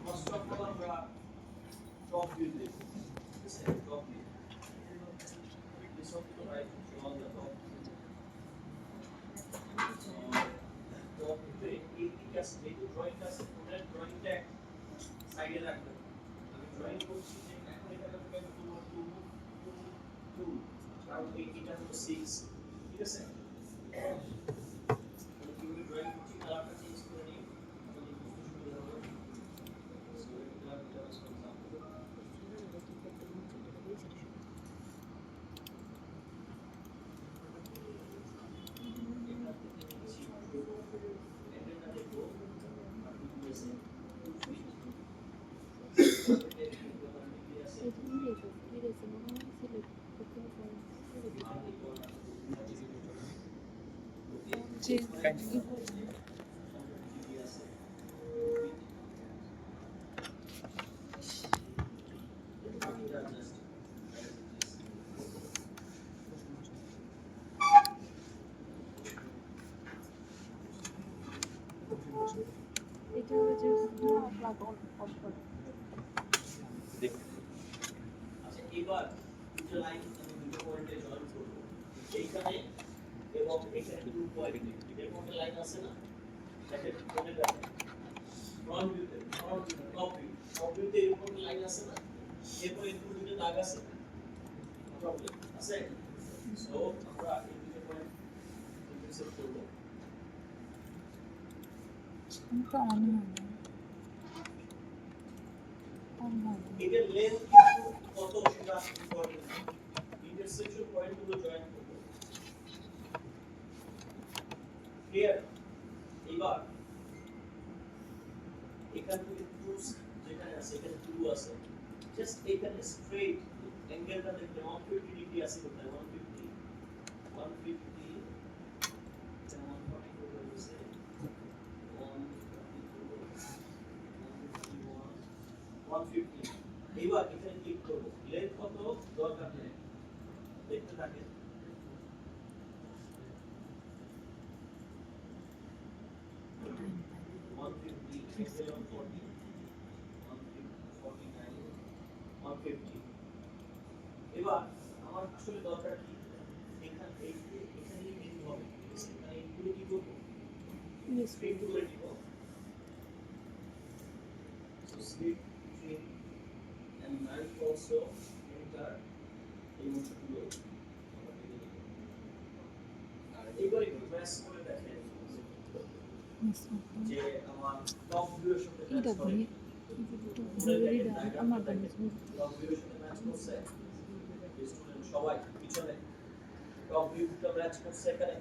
First of all, আমরা top view দেখব। This is top view. This of the right on the top. Top view এই দিকে আছে যেহেতু ড্রয়িং আছে ওটা ড্রয়িংটা সাইডে রাখবেন। আমি ড্রয়িং করছি যে এখন এটা থেকে আমি তোমার 2 কারণ এইটা হলো 6 ঠিক আছে? কিভাবে ড্রয়িং করছি কালারটা চেঞ্জ করে নিই আমাদের বুঝতে সুবিধা হবে। জি এটা যে প্লাগ অন অফ করে আচ্ছা এবার দুটো লাইন আমি দুটো পয়েন্টে জয়েন করব এইখানে এবং এখানে দুটো পয়েন্টে এর মধ্যে লাইন আছে না দেখেন মনে রাখবেন ফ্রন্ট ভিউতে টপ ভিউতে এর মধ্যে লাইন আছে না এরপর এই দুটো দাগ আছে প্রবলেম আছে সো আমরা এই দুটো পয়েন্ট ইন্টারসেক্ট করব এটা অন হয় এটার লেন্থ কিন্তু কত সেটা ইম্পর্টেন্ট ইন্টারসেকশন পয়েন্টগুলো জয়েন করব ক্লিয়ার এবার এখান থেকে টুলস যেখানে আছে এখানে টু আছে জাস্ট এখানে স্ট্রেট অ্যাঙ্গেলটা দেখতে 150 ডিগ্রি আছে কোথায় 150 যেমন 140 করে হয়েছে 150 এবার এখানে ক্লিক করব লেন্থ কত দরকার নেই দেখতে থাকেন এবার আমার আসলে দরকার কি এখানে নিতে হবে এখানে এইগুলো কি করব স্ক্রিপ্ট করে দিব so slip trim and knife also enter এই অংশগুলো আর এবার একটু প্রেস করে দেখেন যে আমার টপ ভিউয়ের সাথে ম্যাচ করে আমার গানে টপ ভিউয়ের সাথে ম্যাচ করছে স্টুডেন্ট সবাই পিছনে টপ ভিউটা ম্যাচ করছে এখানে